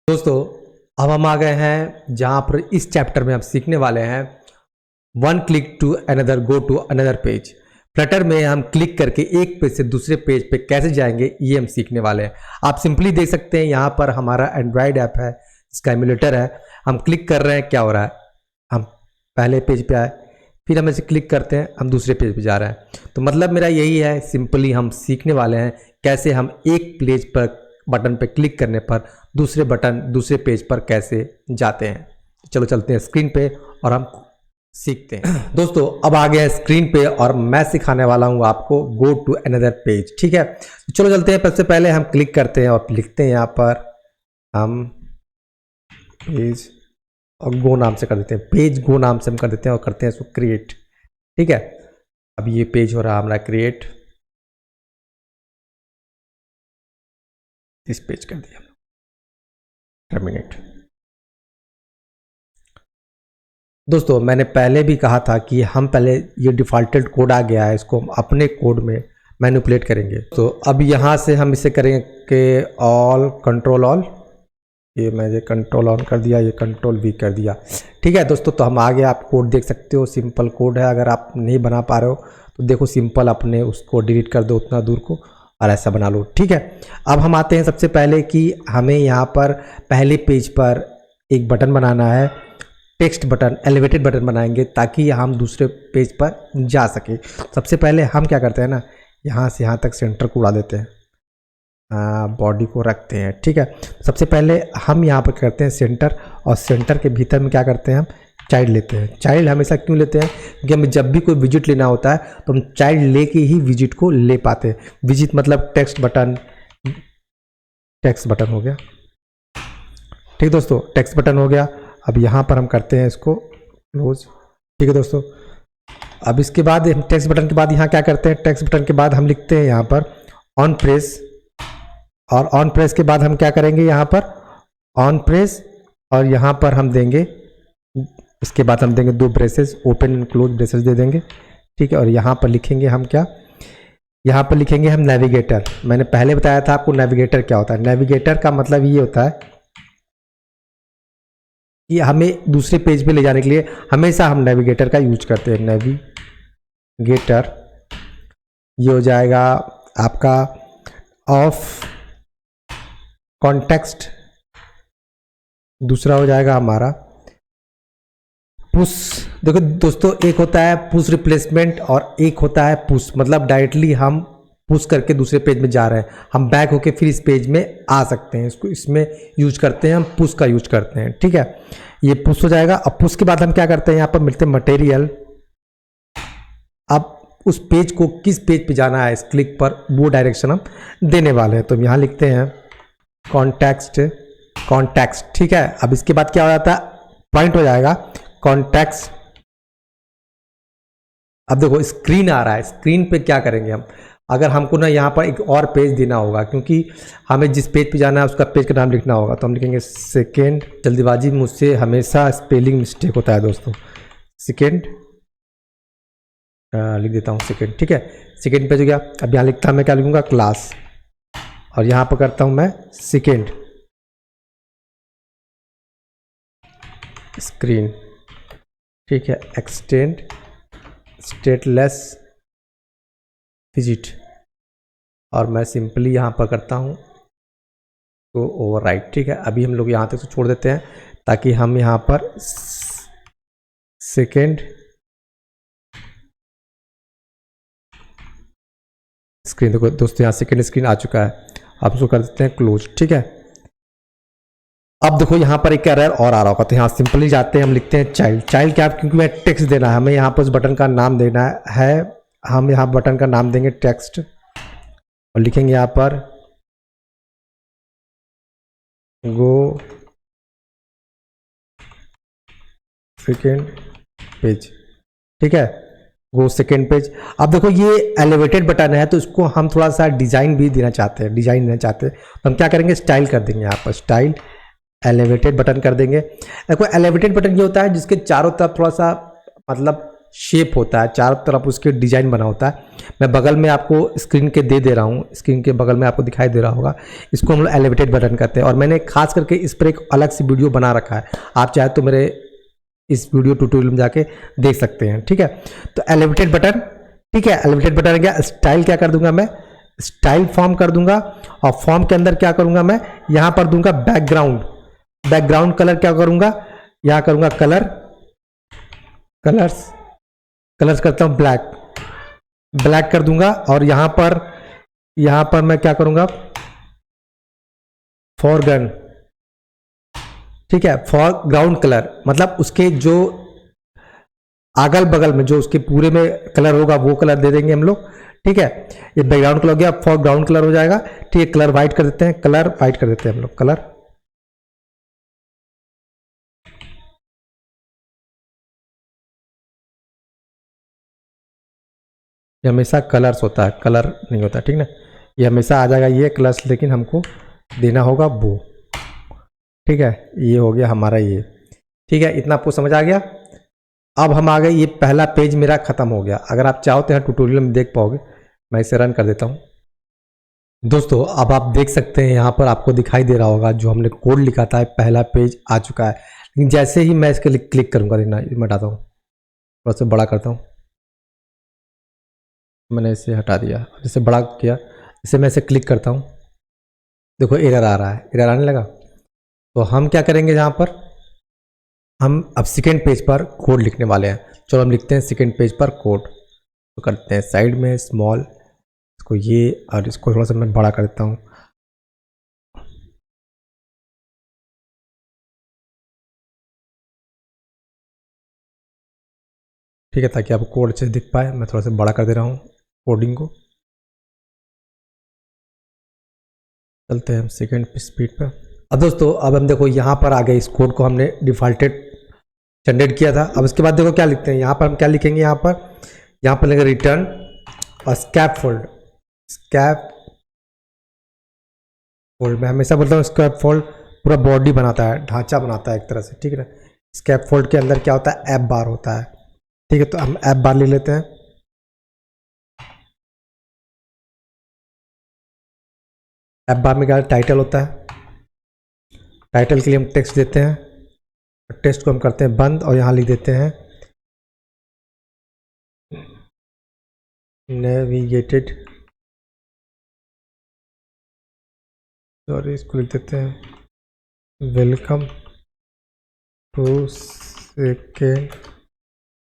दोस्तों, अब हम आ गए हैं जहाँ पर इस चैप्टर में हम सीखने वाले हैं one click to another go to another page. Flutter में हम क्लिक करके एक पेज से दूसरे पेज पे कैसे जाएंगे ये हम सीखने वाले हैं। आप सिंपली देख सकते हैं यहाँ पर हमारा एंड्रॉयड ऐप है, इसका एमुलेटर है। हम क्लिक कर रहे हैं, क्या हो रहा है, हम पहले पेज पे आए, फिर हम ऐसे क्लिक करते हैं, हम दूसरे पेज पे जा रहे हैं। तो मतलब मेरा यही है, सिंपली हम सीखने वाले हैं कैसे हम एक पेज पर बटन पे क्लिक करने पर दूसरे पेज पर कैसे जाते हैं। चलो चलते हैं स्क्रीन पे और हम सीखते हैं। दोस्तों, अब आ गया है स्क्रीन पे और मैं सिखाने वाला हूँ आपको गो टू अनदर पेज। ठीक है, चलो चलते हैं। सबसे पहले हम क्लिक करते हैं और लिखते हैं यहाँ पर हम पेज और गो नाम से कर देते हैं, पेज गो नाम से हम कर देते हैं और करते हैं इसको क्रिएट। ठीक है, अब ये पेज हो रहा है हमारा क्रिएट, इस पेज कर दिया, टर्मिनेट। दोस्तों, मैंने पहले भी कहा था कि हम पहले ये डिफ़ॉल्टेड कोड आ गया है, इसको हम अपने कोड में मैनिपुलेट करेंगे। तो अब यहाँ से हम इसे करेंगे कि ऑल कंट्रोल ऑल, ये मैंने कंट्रोल ऑन कर दिया, ये कंट्रोल वी कर दिया। ठीक है दोस्तों, तो हम आगे आप कोड देख सकते हो, सिंपल कोड है। अगर आप नहीं बना पा रहे हो तो देखो, सिंपल अपने उसको डिलीट कर दो उतना दूर को और ऐसा बना लो। ठीक है, अब हम आते हैं सबसे पहले कि हमें यहाँ पर पहले पेज पर एक बटन बनाना है, टेक्स्ट बटन, एलिवेटेड बटन बनाएंगे ताकि हम दूसरे पेज पर जा सके। सबसे पहले हम क्या करते हैं ना, यहाँ से यहाँ तक सेंटर को उड़ा देते हैं, बॉडी को रखते हैं। ठीक है, सबसे पहले हम यहाँ पर करते हैं सेंटर, और सेंटर के भीतर में क्या करते हैं, हम चाइल्ड लेते हैं। चाइल्ड हमेशा क्यों लेते हैं, क्योंकि हमें जब भी कोई विजिट लेना होता है तो हम चाइल्ड लेके ही विजिट को ले पाते हैं। विजिट मतलब टेक्स्ट बटन हो गया। ठीक दोस्तों, टेक्स्ट बटन हो गया। अब यहाँ पर हम करते हैं इसको क्लोज। ठीक है दोस्तों, अब इसके बाद टेक्स्ट बटन के बाद यहाँ क्या करते हैं, टेक्स्ट बटन के बाद हम लिखते हैं यहाँ पर ऑन प्रेस, और ऑन प्रेस के बाद हम क्या करेंगे, यहाँ पर ऑन प्रेस, और यहाँ पर हम देंगे, इसके बाद हम देंगे दो braces, open and close braces दे देंगे। ठीक है, और यहाँ पर लिखेंगे हम क्या, यहाँ पर लिखेंगे हम नेविगेटर। मैंने पहले बताया था आपको नेविगेटर क्या होता है। नेविगेटर का मतलब ये होता है कि हमें दूसरे पेज पे ले जाने के लिए हमेशा हम नेविगेटर का यूज करते हैं। नेविगेटर ये हो जाएगा आपका ऑफ कॉन्टेक्स्ट, दूसरा हो जाएगा हमारा पुश। देखो दोस्तों, एक होता है पुश रिप्लेसमेंट और एक होता है पुश, मतलब डायरेक्टली हम पुश करके दूसरे पेज में जा रहे हैं, हम बैक होके फिर इस पेज में आ सकते हैं। इसको इसमें यूज करते हैं हम, पुश का यूज करते हैं। ठीक है, ये पुश हो जाएगा। अब पुश के बाद हम क्या करते हैं, यहाँ पर मिलते हैं मटेरियल। अब उस पेज को किस पेज पे जाना है, इस क्लिक पर वो डायरेक्शन हम देने वाले हैं। तो हम यहाँ लिखते हैं कॉन्टेक्स्ट। ठीक है, अब इसके बाद क्या हो जाता है, पॉइंट हो जाएगा कॉन्टेक्स्ट। अब देखो स्क्रीन आ रहा है, स्क्रीन पे क्या करेंगे हम, अगर हमको ना यहाँ पर एक और पेज देना होगा, क्योंकि हमें जिस पेज पे जाना है उसका पेज का नाम लिखना होगा, तो हम लिखेंगे सेकेंड। जल्दीबाजी मुझसे हमेशा स्पेलिंग मिस्टेक होता है दोस्तों, सेकेंड लिख देता हूँ सेकेंड। ठीक है, सेकेंड पेज हो गया। अब यहाँ लिखता मैं क्या लिखूँगा, क्लास, और यहाँ पर करता हूँ मैं सेकेंड स्क्रीन। ठीक है, एक्सटेंड स्टेटलेस विजिट, और मैं सिंपली यहाँ पर करता हूँ तो ओवरराइट। ठीक है, अभी हम लोग यहाँ तक छोड़ देते हैं ताकि हम यहाँ पर सेकेंड स्क्रीन, देखो दोस्तों यहाँ सेकेंड स्क्रीन आ चुका है। आप उसको कर देते हैं क्लोज। ठीक है, अब देखो यहाँ पर एक एरर और आ रहा होगा, तो यहाँ सिंपली जाते हैं, हम लिखते हैं चाइल्ड क्या, क्योंकि मैं टेक्स्ट देना है हमें, यहाँ पर उस बटन का नाम देना है। हम यहाँ बटन का नाम देंगे टेक्स्ट, और लिखेंगे यहाँ पर गो सेकेंड पेज। ठीक है, गो सेकेंड पेज। अब देखो ये एलिवेटेड बटन है, तो इसको हम थोड़ा सा डिजाइन भी देना चाहते हैं, तो हम क्या करेंगे, स्टाइल कर देंगे, यहाँ पर स्टाइल एलिवेटेड बटन कर देंगे। देखो एलिवेटेड बटन ये होता है जिसके चारों तरफ थोड़ा सा मतलब शेप होता है, चारों तरफ उसके डिजाइन बना होता है। मैं बगल में आपको स्क्रीन के दे रहा हूँ, स्क्रीन के बगल में आपको दिखाई दे रहा होगा। इसको हम लोग एलिवेटेड बटन कहते हैं और मैंने खास करके इस पर एक अलग से वीडियो बना रखा है, आप चाहे तो मेरे इस वीडियो ट्यूटोरियल में जाके देख सकते हैं। ठीक है, तो एलिवेटेड बटन, ठीक है, एलिवेटेड बटन क्या, स्टाइल क्या कर दूंगा मैं, स्टाइल फॉर्म कर दूंगा और फॉर्म के अंदर क्या करूंगा मैं, यहां पर दूंगा बैकग्राउंड। बैकग्राउंड कलर क्या करूंगा, यहां करूंगा कलर्स करता हूं ब्लैक कर दूंगा और यहां पर मैं क्या करूंगा, फॉरग्राउंड, ठीक है, फॉरग्राउंड कलर मतलब उसके जो अगल बगल में जो उसके पूरे में कलर होगा वो कलर दे देंगे हम लोग। ठीक है, ये बैकग्राउंड कलर हो गया, फॉरग्राउंड कलर हो जाएगा। ठीक है, कलर वाइट कर देते हैं, कलर वाइट कर देते हैं हम लोग, कलर। ये हमेशा कलर्स होता है, कलर नहीं होता, ठीक ना, ये हमेशा आ जाएगा ये कलर्स, लेकिन हमको देना होगा वो। ठीक है, ये हो गया हमारा ये। ठीक है, इतना आपको समझ आ गया। अब हम आ गए, ये पहला पेज मेरा खत्म हो गया। अगर आप चाहो तो यहाँ ट्यूटोरियल में देख पाओगे, मैं इसे रन कर देता हूँ। दोस्तों अब आप देख सकते हैं यहाँ पर आपको दिखाई दे रहा होगा जो हमने कोड लिखा था, पहला पेज आ चुका है। लेकिन जैसे ही मैं इसके लिए क्लिक करूँगा, मैं हटाता हूँ, थोड़ा सा बड़ा करता हूँ, मैंने इसे हटा दिया, जैसे बड़ा किया, इसे मैं इसे क्लिक करता हूँ, देखो एरर आ रहा है, एरर आने लगा। तो हम क्या करेंगे, यहाँ पर हम अब सेकेंड पेज पर कोड लिखने वाले हैं। चलो हम लिखते हैं सेकेंड पेज पर कोड। तो करते हैं साइड में स्मॉल, इसको ये, और इसको थोड़ा सा मैं बड़ा कर देता हूँ। ठीक है, ताकि आपको कोड अच्छे से दिख पाए। मैं थोड़ा सा बड़ा कर दे रहा हूँ कोडिंग को। चलते हैं हम सेकेंड स्पीड पर। अब दोस्तों अब हम देखो यहाँ पर आ गए, इस कोड को हमने डिफॉल्टेड जनरेट किया था। अब इसके बाद देखो क्या लिखते हैं, यहाँ पर हम क्या लिखेंगे, यहाँ पर लिखेंगे रिटर्न और स्कैफोल्ड। मैं हमेशा बोलता हूँ स्कैफोल्ड पूरा बॉडी बनाता है, ढांचा बनाता है एक तरह से। ठीक है ना, स्कैफोल्ड के अंदर क्या होता है, ऐप बार होता है। ठीक है, तो हम ऐप बार ले लेते हैं। ऐप बार में क्या टाइटल होता है, टाइटल के लिए हम टेक्स्ट देते हैं, टेक्स्ट को हम करते हैं बंद और यहाँ लिख देते हैं नेविगेटेड, सॉरी इसको लिख देते हैं वेलकम टू सेकेंड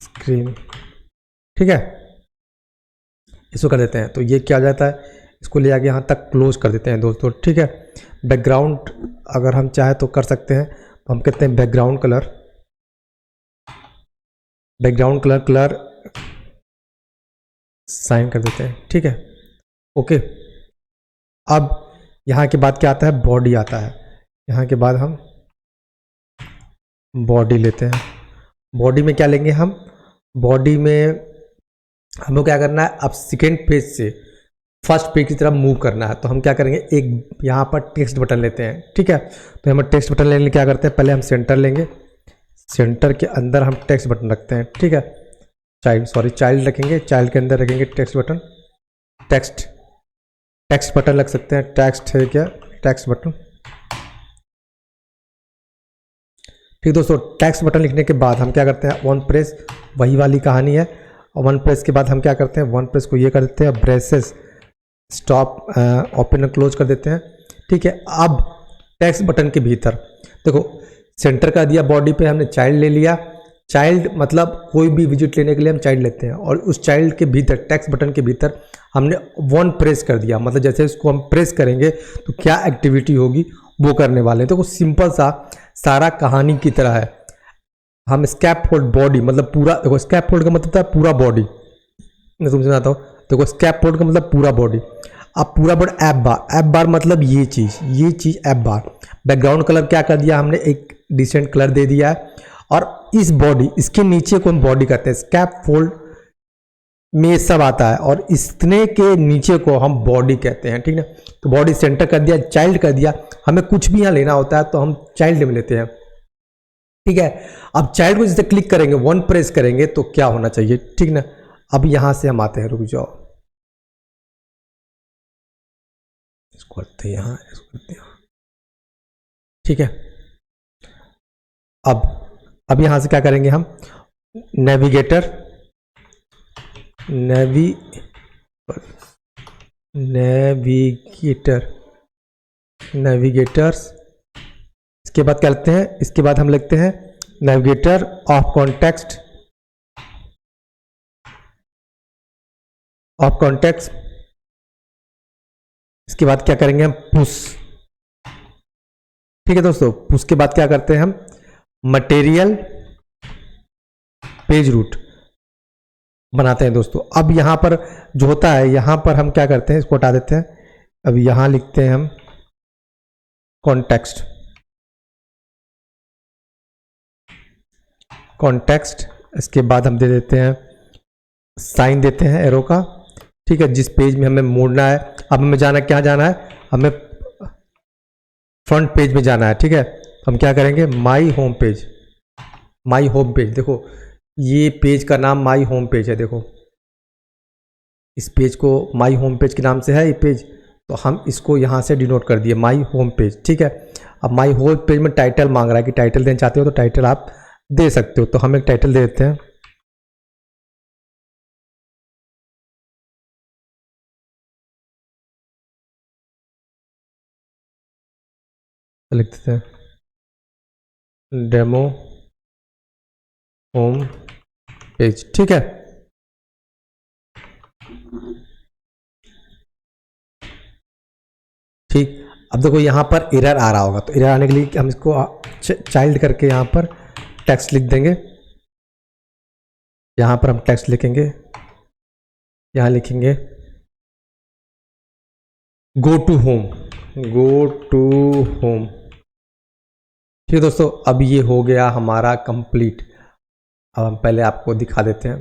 स्क्रीन। ठीक है, इसको कर देते हैं। तो ये क्या जाता है, इसको ले आके यहाँ तक क्लोज कर देते हैं दोस्तों। ठीक है, बैकग्राउंड अगर हम चाहे तो कर सकते हैं, तो हम कहते हैं बैकग्राउंड कलर साइन कर देते हैं। ठीक है, ओके। अब यहाँ के बाद क्या आता है, बॉडी आता है। यहाँ के बाद हम बॉडी लेते हैं। बॉडी में क्या लेंगे हम, बॉडी में हमको क्या करना है, अब सेकेंड पेज से फर्स्ट पेज की तरफ मूव करना है। तो हम क्या करेंगे, एक यहाँ पर टेक्स्ट बटन लेते हैं। ठीक है, तो हम टेक्स्ट बटन लेने क्या करते हैं, पहले हम सेंटर लेंगे, सेंटर के अंदर हम टेक्स्ट बटन रखते हैं। ठीक है, चाइल्ड रखेंगे, चाइल्ड के अंदर रखेंगे टेक्स्ट बटन, टेक्स्ट बटन लग सकते हैं, टेक्स्ट है क्या, टेक्स्ट बटन। ठीक दोस्तों, टेक्स्ट बटन लिखने के बाद हम क्या करते हैं, वन प्रेस, वही वाली कहानी है। और वन प्रेस के बाद हम क्या करते हैं, वन प्रेस को ये कर देते हैं, ब्रेसेस स्टॉप ओपन और क्लोज कर देते हैं। ठीक है, अब टेक्स्ट बटन के भीतर देखो सेंटर का दिया, बॉडी पे हमने चाइल्ड ले लिया। चाइल्ड मतलब कोई भी विजिट लेने के लिए हम चाइल्ड लेते हैं, और उस चाइल्ड के भीतर टेक्स्ट बटन के भीतर हमने वन प्रेस कर दिया। मतलब जैसे इसको हम प्रेस करेंगे तो क्या एक्टिविटी होगी वो करने वाले हैं। तो वो सिंपल सा सारा कहानी की तरह है। हम स्कैफोल्ड बॉडी मतलब पूरा, देखो स्कैफोल्ड का मतलब था पूरा बॉडी, मैं तुमसे बताता हूँ। देखो स्कैफोल्ड का मतलब पूरा बॉडी। अब पूरा बॉडी ऐप बार मतलब ये चीज़ ऐप बार। बैकग्राउंड कलर क्या कर दिया हमने, एक डिसेंट कलर दे दिया है। और इस बॉडी, इसके नीचे को हम बॉडी कहते हैं, स्कैफोल्ड में ये सब आता है, और इतने के नीचे को हम बॉडी कहते हैं। ठीक है, तो बॉडी सेंटर कर दिया, चाइल्ड कर दिया। हमें कुछ भी यहाँ लेना होता है तो हम चाइल्ड में लेते हैं। ठीक है। अब चाइल्ड को जैसे क्लिक करेंगे, वन प्रेस करेंगे तो क्या होना चाहिए, ठीक ना। अब यहां से हम आते हैं, रुक जाओ, इसको करते हैं यहां, इसको करते हैं, ठीक है। अब यहां से क्या करेंगे हम, नेविगेटर, नेविगेटर्स, इसके बाद क्या लिखते हैं, इसके बाद हम लिखते हैं नेविगेटर ऑफ कॉन्टेक्स्ट। इसके बाद क्या करेंगे हम, पुश, ठीक है दोस्तों। पुश के बाद क्या करते हैं हम, मटेरियल पेज रूट बनाते हैं दोस्तों। अब यहां पर जो होता है, यहां पर हम क्या करते हैं, इसको हटा देते हैं। अब यहां लिखते हैं हम कॉन्टेक्स्ट, इसके बाद हम दे देते हैं साइन, देते हैं एरो का, ठीक है। जिस पेज में हमें मोड़ना है, अब हमें जाना, क्या जाना है, हमें फ्रंट पेज में जाना है, ठीक है। हम क्या करेंगे, माई होम पेज, देखो ये पेज का नाम माई होम पेज है, देखो इस पेज को माई होम पेज के नाम से है ये पेज, तो हम इसको यहाँ से डिनोट कर दिए माई होम पेज, ठीक है। अब माई होम पेज में टाइटल मांग रहा है कि टाइटल देना चाहते हो तो टाइटल आप दे सकते हो, तो हम एक टाइटल दे देते हैं, लिख देते हैं डेमो होम पेज, ठीक है। ठीक, अब देखो यहाँ पर एरर आ रहा होगा, तो एरर आने के लिए हम इसको चाइल्ड करके यहाँ पर टेक्स्ट लिख देंगे। यहाँ पर हम टेक्स्ट लिखेंगे, यहाँ लिखेंगे गो टू होम, ठीक है दोस्तों। अब ये हो गया हमारा कंप्लीट। अब हम पहले आपको दिखा देते हैं,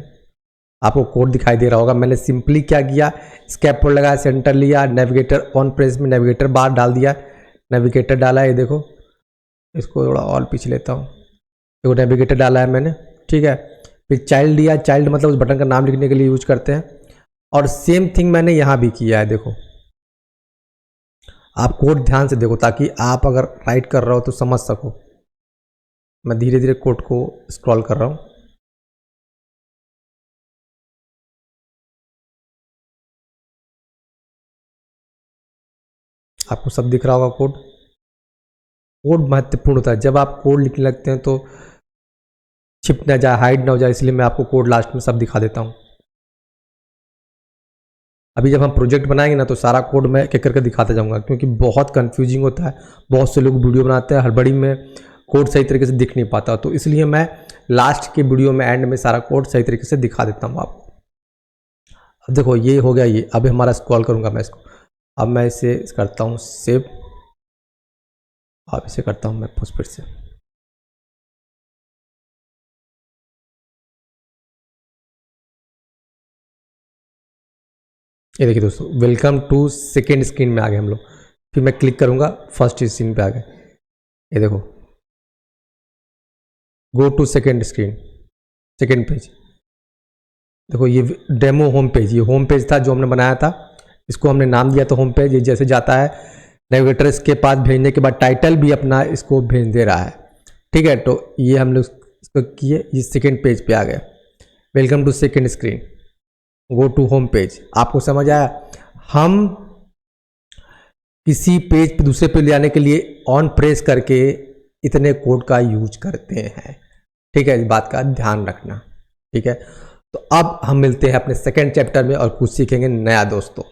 आपको कोड दिखाई दे रहा होगा। मैंने सिंपली क्या किया, स्केप कोड लगाया, सेंटर लिया, नेविगेटर ऑन प्रेस में नेविगेटर बार डाल दिया, नेविगेटर डाला है, ये देखो, इसको थोड़ा और पीछे लेता हूँ, देखो नेविगेटर डाला है मैंने, ठीक है। फिर चाइल्ड लिया, चाइल्ड मतलब उस बटन का नाम लिखने के लिए यूज करते हैं, और सेम थिंग मैंने यहाँ भी किया है, देखो आप कोड ध्यान से देखो ताकि आप अगर राइट कर रहे हो तो समझ सको। मैं धीरे धीरे कोड को स्क्रॉल कर रहा हूँ, आपको सब दिख रहा होगा कोड। कोड महत्वपूर्ण होता है, जब आप कोड लिखने लगते हैं तो छिप ना जाए, हाइड ना हो जाए, इसलिए मैं आपको कोड लास्ट में सब दिखा देता हूँ। अभी जब हम प्रोजेक्ट बनाएंगे ना तो सारा कोड मैं एक करके दिखाता जाऊंगा, क्योंकि बहुत कंफ्यूजिंग होता है, बहुत से लोग वीडियो बनाते हैं, हड़बड़ी में कोड सही तरीके से दिख नहीं पाता, तो इसलिए मैं लास्ट के वीडियो में एंड में सारा कोड सही तरीके से दिखा देता हूँ आपको। अब देखो ये हो गया, ये अभी हमारा स्क्रॉल करूँगा मैं इसको, अब मैं इसे करता हूँ सेव, अब इसे करता हूँ मैं फिर से, ये देखिए दोस्तों, वेलकम टू सेकेंड स्क्रीन में आ गए हम लोग। फिर मैं क्लिक करूंगा, फर्स्ट स्क्रीन पे आ गए, ये देखो go to second screen, second page, देखो ये डेमो होम पेज, ये होम पेज था जो हमने बनाया था, इसको हमने नाम दिया था होम पेज। ये जैसे जाता है नेविगेटर इसके पास भेजने के बाद टाइटल भी अपना इसको भेज दे रहा है, ठीक है। तो ये हम लोग इसको किए, ये सेकेंड पेज पे आ गए, welcome to second screen, go to home page. आपको समझ आया, हम किसी पेज पे दूसरे पे ले आने के लिए ऑन प्रेस करके इतने कोड का यूज करते हैं, ठीक है, इस बात का ध्यान रखना, ठीक है। तो अब हम मिलते हैं अपने सेकेंड चैप्टर में और कुछ सीखेंगे नया दोस्तों।